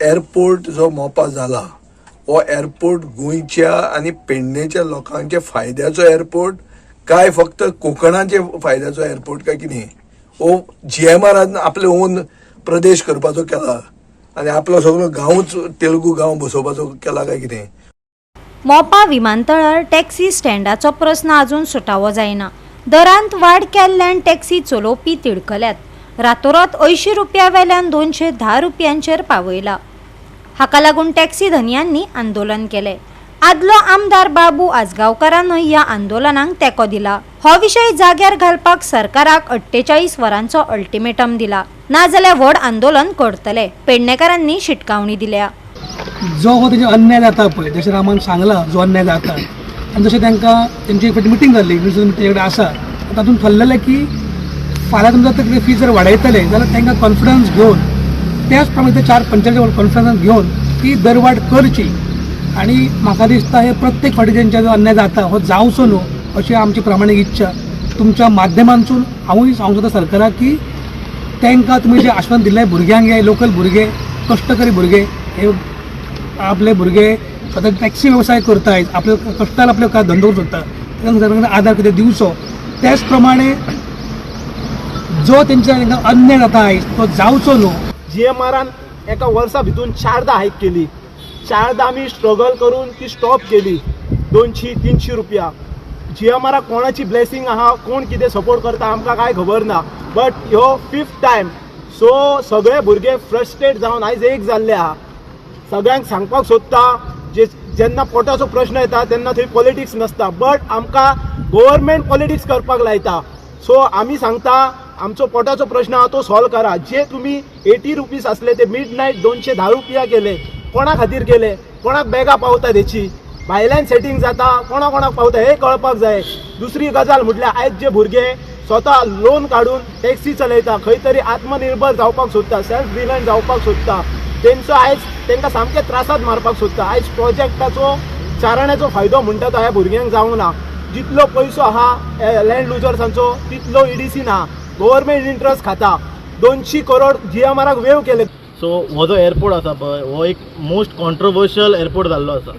Airport जो मोपा जाला हो एअरपोर्ट गोंयच्या आणि पेडणेच्या लोकांचे फायद्याचो एअरपोर्ट काय फक्त कोकणाचे फायद्याचो एअरपोर्ट काय कितें हो GMRन आपले ओन प्रदेश करपाचो केला आणि आपलो सगळो गांवच तेलुगू गांव बसोवपाचो केला काय कितें. मोपा विमानतळार टॅक्सी स्टँडाचो प्रस्न अजून सुटावो जायना. दरांत वाड केल्ल्यान टॅक्सी चलोवपी तिडकल्यात. रातोरात 80 रुपया वेल्यान 210 रुपयांचेर पावयला. हाका लागून टॅक्सी धनियांनी आंदोलन केले. आदलो आमदार बाबू आजगांवकारानय ह्या आंदोलनाक तेंको दिला. हो विशय जाग्यार घालपाक सरकाराक 48 वरांचो अल्टिमेटम दिला. नाजाल्यार व्हड आंदोलन करतले. पेडणेकारांनी शिटकावणी दिल्या. जो हो तेजे अन्याय जाता पळय जशें रामान सांगला जो अन्याय जाता आनी जशें तांकां तेंची एक फावटी मिटींग जाल्ली तेजे कडेन आसा तातूंत थरलेलें की फाल्यां तुमकां कितें फी जर वाडयतले जाल्यार तांकां कॉन्फिडन्स घेवन त्याच प्रमाणे ते 4 पंचायती कॉन्फिडन्स घेवन ती दरवाड करची. आणि म्हाका दिसता हे प्रत्येक फावटी तेंच्या जो अन्याय जाता हो जावचो न्हू अशी आमची प्रामाणीक इच्छा. तुमच्या माध्यमांतून हांवूय सांगूंक सोदता सरकाराक की तांकां तुमी जे आश्वासन दिल्लें भुरग्यांक हे लोकल भुरगे कश्टकरी भुरगे हे आपले भुरगे स्वता टॅक्सी वेवसाय करतात आपले कश्टान आपले काय धंदो सोदता तांकां आदार कितें दिवचो. त्याच प्रमाणे जो तेंच्या अन्याय जाता आयज तो जावचो न्हू. GMRन एका वर्सा भितून 4दा हायक केली. 4दा आमी स्ट्रगल करून ती स्टॉप केली. 200-300 रुपया. GMRक कोणाची ब्लेसिंग आहा कोण कितें सपोर्ट करता आमकां काय खबर ना. बट ह्यो 5th टायम. सो सगळे भुरगे फ्रस्ट्रेट जावन आयज एक जाल्ले आहा. सगळ्यांक सांगपाक सोदता जेन्ना पोटाचो प्रश्न येता तेन्ना थंय पॉलिटिक्स नसता बट आमकां गव्हर्मेंट पॉलिटिक्स करपाक लायता. सो आमी सांगता आमचो पोटाचो प्रश्न आहा तो सॉल्व करा. जे तुम्ही 80 रुपीज असले ते मिडनाईट 210 रुपया केले कोणा खातीर केले कोणाक बॅगा पावता तेची भायल्यान सेटींग जाता कोणाक पावता हे कळपाक जाय. दुसरी गजाल म्हटल्यार आयज जे भुरगे स्वता लोन काढून टॅक्सी चलयता खंय तरी आत्मनिर्भर जावपाक सोदता सेल्फ डिपेंडंट जावपाक सोदता तेंचो आयज तांकां सामके त्रासात मारपाक सोदता. आयज प्रोजेक्टाचो चाराण्याचो फायदो म्हणटा तो ह्या भुरग्यांक जावंक ना. जितलो पयसो आहा लँड लुजर्सांचो तितलो EDC ना. गव्हर्मेंट इंट्रस्ट खाता 200 करोड GMRक वेव केले. सो हो जो एअरपोर्ट आसा पळय हो एक मोस्ट कॉन्ट्रोवर्शियल एअरपोर्ट जाल्लो आसा.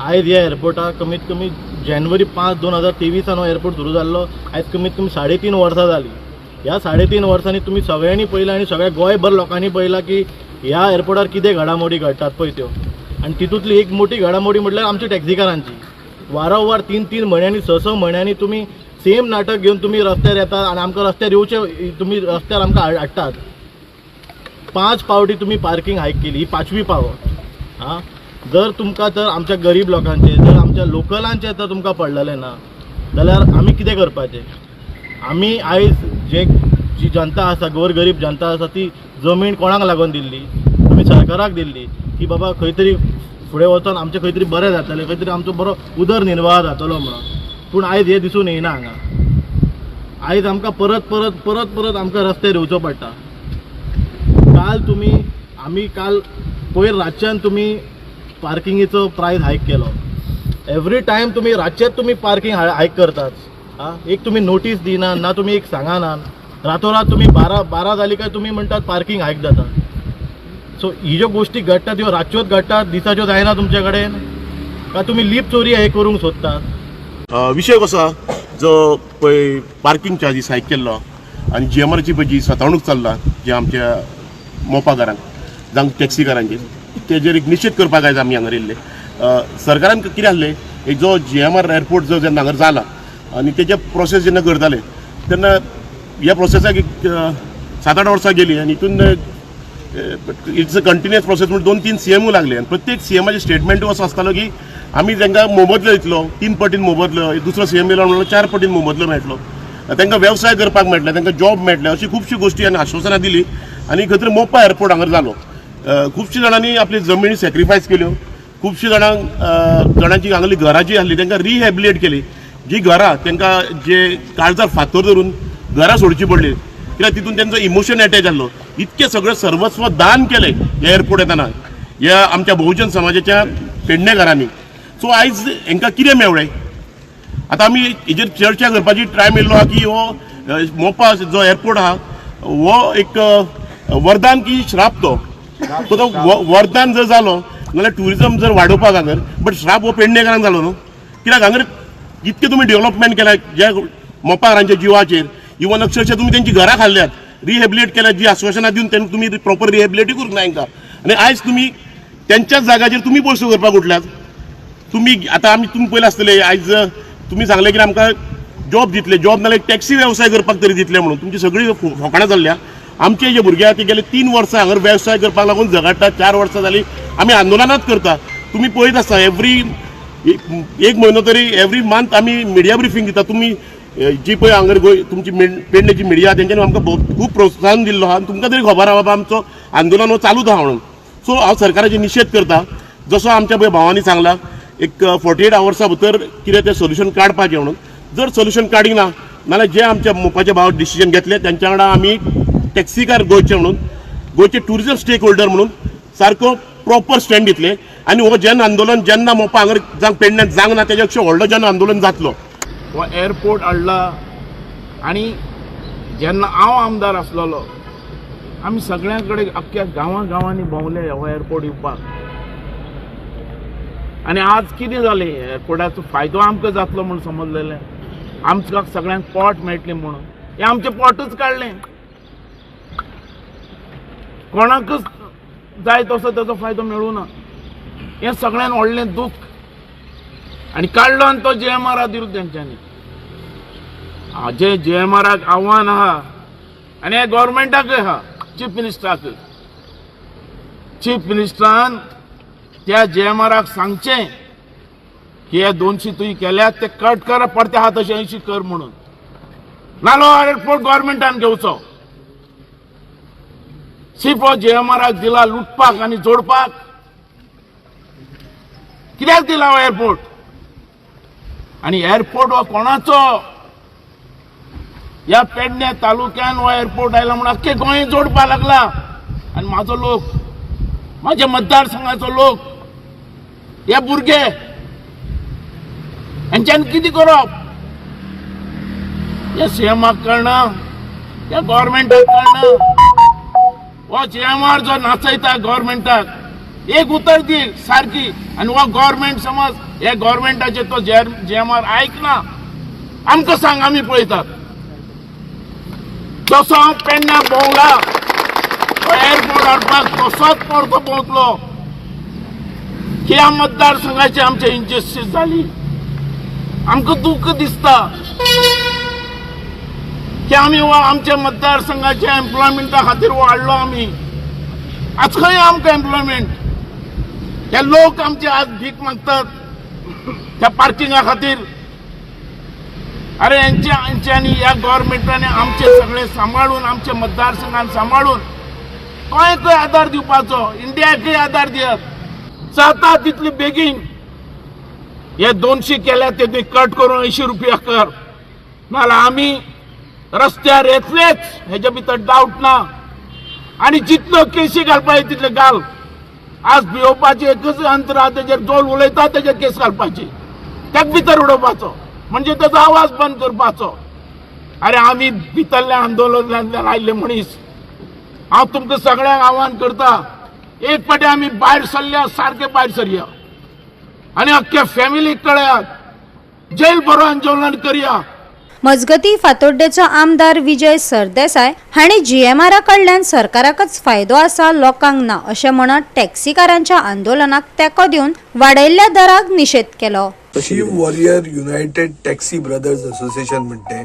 आयज ह्या एअरपोर्टाक कमीत कमी जानेवारी 5, 2023 हो एअरपोर्ट सुरू जाल्लो. आयज कमीत कमी 3.5 वर्सां जाली. ह्या 3.5 वर्सांनी तुमी सगळ्यांनी पळयलां आनी सगळ्या गोंयभर लोकांनी पळयलां की ह्या एअरपोर्टार कितें घडामोडी घडटात पळय त्यो. आनी तितूंतली एक मोठी घडामोडी म्हटल्यार आमच्या टॅक्सीकारांची. वारंवार 3-3 म्हयन्यांनी 6-6 म्हयन्यांनी तुमी सेम नाटक घेवन तुमी रस्त्यार येतात आनी आमकां रस्त्यार येवचे तुमी रस्त्यार आमकां हाडटात. 5 फावटी तुमी पार्किंग हायक केली ही 5वी फावट. हां जर तुमकां तर आमच्या गरीब लोकांचे जर आमच्या लोकलांचे तर तुमकां पडलेलें ना जाल्यार आमी कितें करपाचें. आमी आयज जी जनता आसा गोरगरीब जनता आसा ती जमीन कोणाक लागून दिल्ली आमी सरकाराक दिल्ली की बाबा खंय तरी फुडें वचून आमचें खंय तरी बरें जातलें खंय तरी आमचो बरो उदरनिर्वाह जातलो म्हणून. पूण आयज हे दिसून येयना हांगा. आयज आमकां परत आमकां रस्त्यार येवचो पडटा. काल पयर रातच्यान तुमी पार्किंगेचो प्रायस हायक केलो. एवरी टायम तुमी रातचेच तुमी पार्किंग हायक करतात. हां एक तुमी नोटीस दिनात ना तुमी एक सांगानात. रातोरात तुमी 12 जाली काय तुमी म्हणटात पार्किंग हायक जाता. सो ही ज्यो गोष्टी घडटात ह्यो रातच्योच घडटात दिसाच्यो जायना तुमचे कडेन काय तुमी लीप चोरी हे करूंक सोदतात. विषय कसो जो पळय पार्किंग चार्जीस हायक केल्लो आनी GMRची पळय जी सतावणूक चल्ला जे आमच्या मोपाकारांक जावं टॅक्सीकारांची तेजेर एक निश्चित करपाक आयज आमी हांगा येयल्ले. सरकारान कितें आहलें एक जो GMR एअरपोर्ट जो जेन्ना हांगा जाला आनी तेजे प्रोसेस जेन्ना करताले तेन्ना ह्या प्रोसेसाक एक 7-8 वर्सां गेली आनी हितून इट्स अ कंटिन्युअस प्रोसेस म्हणून 2-3 CMू लागले आनी प्रत्येक CMाचे स्टेटमेंटूय असो आसतालो की आमी तांकां मोबदलो दितलो 3 पटीन मोबदलो दुसरो CM येयलो म्हणून 4 पटीन मोबदलो मेळटलो. तांकां वेवसाय करपाक मेळटले तांकां जॉब मेळटले अशी खुबशी गोश्टी आनी आश्वासनां दिली आनी खंय तरी मोपा एअरपोर्ट हांगा जालो. खुबशीं जाणांनी आपली जमनी सॅक्रिफायस केल्यो. खुबशीं जाणांची हांगली घरां जी आसली तांकां रिहॅबिलिटेट केली. जी घरां तांकां जे काळजार फातर धरून घरां सोडची पडली कित्याक तितून तांचो इमोशन अटॅच जाल्लो. इतकें सगळें सर्वस्व दान केलें ह्या एअरपोर्ट येताना ह्या आमच्या बहुजन समाजाच्या पेडणेकारांनी. सो आयज हांकां कितें मेवळें आतां आमी हेजेर चर्चा करपाची टायम येयल्लो आहा की हो मोपा जो एअरपोर्ट आहा हो एक वरदान की श्राप तो तो वरदान जर जालो नाल्यार ट्युरिजम जर वाडोवपाक हांगर बट श्राप हो पेडणेकारांक जालो न्हू. कित्याक हांगर इतकें तुमी डेव्हलपमेंट केल्या ज्या मोपाकारांच्या जिवाचेर, इवन अक्षरशः तुमी तेंची घरां खाल्ल्यात, रिहेबिलिट केल्यात, जी आश्वासनां दिवन तेन्ना तुमी प्रॉपर रिहेबिलिटी करूंक ना तांकां. आनी आयज तुमी त्यांच्याच जाग्याचेर तुमी पयसो करपाक उठल्यात. तुमी आतां तुमी पयलें आसतले आयज तुमी सांगले की आमकां जॉब दितले, जॉब नाल्यार टॅक्सी वेवसाय करपाक तरी दितले म्हणून. तुमची सगळी फकाणां जाल्ल्या. आमचे जे भुरगे ते गेले 3 वर्सां हांगर वेवसाय करपाक लागून झगडटा. 4 वर्सां जालीं आमी आंदोलनांच करता. तुमी पळयत आसा एक म्हयनो तरी एवरी मंथ आमी मिडिया ब्रिफींग दिता. तुमी जी पळय हांगर तुमची पेडणेची मिडिया तेंच्यांनी आमकां खूब प्रोत्साहन दिल्लो आहा. तुमकां तरी खबर आहा बाबा आमचो आंदोलन हो चालूच आहा म्हणून. सो हांव सरकाराचे निशेध करता. जसो आमच्या पळय भावांनी सांगला एक 48 आवर्सां भितर कितें तें सोल्युशन काडपाचें म्हणून. जर सोल्युशन काडीक ना नाल्यार जे आमच्या मोपाचे भाव डिसिजन घेतले त्यांच्या वांगडा आमी टॅक्सीकार गोंयचे म्हणून, गोंयचे ट्युरिजम स्टेक होल्डर म्हणून सारको प्रॉपर स्टँड घेतले. आनी हो जन आंदोलन जेन्ना मोपा हांगर जावं पेडण्यात जावंक ना तेच्या पेक्षा व्हडलो जन आंदोलन जातलो. हो एअरपोर्ट हाडला आनी जेन्ना हांव आमदार आसलोलो आमी सगळ्यां कडेन अख्ख्या गांवांनी भोंवले हो एअरपोर्ट येवपाक. आनी आज कितें जालें, एअरपोर्टाचो फायदो आमकां जातलो म्हूण समजलेलें. आमकां सगळ्यांक पोट मेळटलें म्हणून हें आमचें पोटूच काडलें. कोणाकच जाय तसो ताचो फायदो मेळूं ना. हें सगळ्यान व्हडलें दूख. आनी काडलो आनी तो JMR दिलो तेंच्यांनी. हाजें JMRक आव्हान आहा आनी हे गव्हर्मेंटाकय आहा, चीफ मिनिस्टरान त्या JMRक सांगचें की हे 200 तुवें केल्यात ते कट कर, पडते आहा तशें 80 कर म्हणून. नाल्यार एअरपोर्ट गव्हर्मेंटान घेवचो. सिर्फ हो JMRक दिला लुटपाक आनी जोडपाक. कित्याक दिला हो एअरपोर्ट? आनी एअरपोर्ट हो कोणाचो? ह्या पेडणे तालुक्यान हो एअरपोर्ट आयला म्हणून अख्खे गोंय जोडपाक लागला. आनी म्हाजो लोक, म्हाज्या मतदारसंघाचो लोक, हे भुरगे हेंच्यांनी कितें करप? हे CMक कळना, हे गव्हर्मेंटाक कळना. हो JMR जो नाचयता गव्हर्मेंटाक एक उतर दी सारकी. आनी हो गव्हर्मेंट समज हे गव्हर्मेंटाचे तो JMR आयकना, आमकां सांग, आमी पळयतात. जसो हांव पेडण्या भोंवला एअरपोर्ट हाडपाक तसोच परतो भोंवतलो. ह्या मतदारसंघाची आमच्या इनजस्टीस जाली. आमकां दूख दिसता की आमी आमच्या मतदारसंघाच्या एम्प्लॉयमेंटा खातीर वाडलो आमी. आज खंय आमकां एम्प्लॉयमेंट? हे लोक आमचे आज भीक मागतात त्या पार्किंगा खातीर. अरे यांच्यांनी ह्या गव्हर्मेंटाने आमचे सगळे सांबाळून, आमच्या मतदारसंघान सांबाळून गोंयकय आदार दिवपाचो, इंडियाकय आदार दियात. जाता तितले बेगीन हे 200 केल्या ते तुवें कट करून 80 रुपया कर. नाल्यार आमी रस्त्यार येतलेच, हेच्या भितर डावट ना. आनी जितलो केसी घालपाचे तितले घाल. आज भिवपाचें एकच अंतर आहा, तेजेर जोल उलयता तेजेर केस घालपाची, त्याक भितर उडोवपाचो, म्हणजे तेजो आवाज बंद करपाचो. अरे आमी भितरल्या आंदोलनांतल्यान आयिल्ले मनीस. हांव तुमकां सगळ्यांक आव्हान करता, एक फावटी आमी भायर सरल्या, सारके भायर सरया आनी अख्ख्या फॅमिलीक कळयात, जेल भरो आंदोलन करया. मजगती फातोड्डेचो आमदार विजय सरदेसाय हांणी JMR कडल्यान सरकाराकच फायदो आसा, लोकांक ना अशें म्हणत टॅक्सीकारांच्या आंदोलनाक तेंको दिवन वाडयल्ल्या दराक निशेध केलो. Chief warrior united taxi brothers association म्हणटे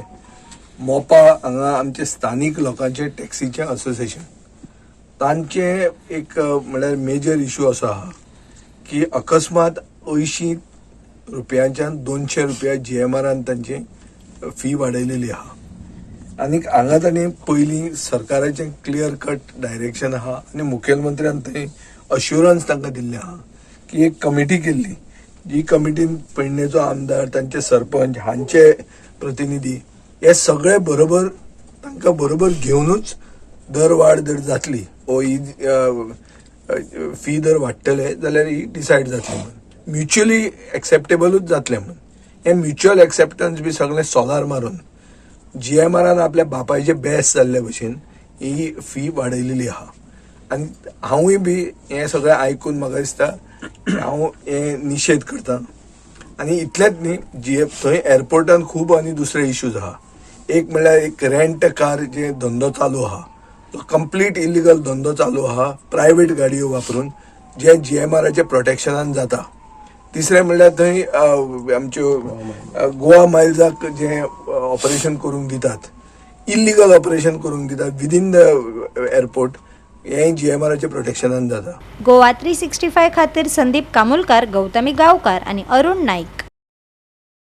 मोपा हांगा आमचे स्थानीक लोकांचे टॅक्सीचे असोसिएशन. तांचे एक म्हळ्यार मेजर इश्यू असो आहा की अकस्मात 80 रुपयांच्यान 200 रुपया JMRन तांची फी वाडयलेली आहा. आनीक हांगा ताणी पयलीं सरकाराचें क्लियर कट डायरेक्शन आहा आनी मुखेलमंत्र्यान थंय अश्युरन्स तांकां दिल्लें आहा की एक कमिटी केल्ली, जी कमिटीन पेडणेचो आमदार, तांचे सरपंच, हांचे प्रतिनिधी हे सगळे बरोबर तांकां बरोबर घेवनूच दर वाड जर जातली ओ ही फी दर वाडटले जाल्यार ही डिसायड जातली म्हणून, म्युच्युअली एक्सेप्टेबलूच जातलें म्हणून. हे म्युच्युअल एक्सेप्टन्स बी सगळें सोलार मारून JMRन आपल्या बापायचे बेस्ट जाल्ले भशेन ही फी वाडयलेली आहा. आनी हांवूय बी हें सगळें आयकून म्हाका दिसता हांव हें निशेध करतां. आनी इतलेंच न्ही, थंय एअरपोर्टान खूब आनी दुसरे इश्यूज आहा. एक म्हणल्यार एक रेंट कार जे धंदो चालू आहा तो कंप्लीट इलिगल धंदो चालू आहा, प्रायव्हेट गाडयो वापरून जे GMRच्या प्रोटेक्शनान जाता. तिसरें म्हणल्यार थंय आमच्यो गोवा मायल्साक जे ऑपरेशन करूंक दितात, इल्लिगल ऑपरेशन करूंक दितात विदीन द एअरपोर्ट, हें GMRच्या प्रोटेक्शनान जाता. गोवा 365 खातीर संदीप कामुलकार, गौतमी गांवकार आनी अरुण नाईक.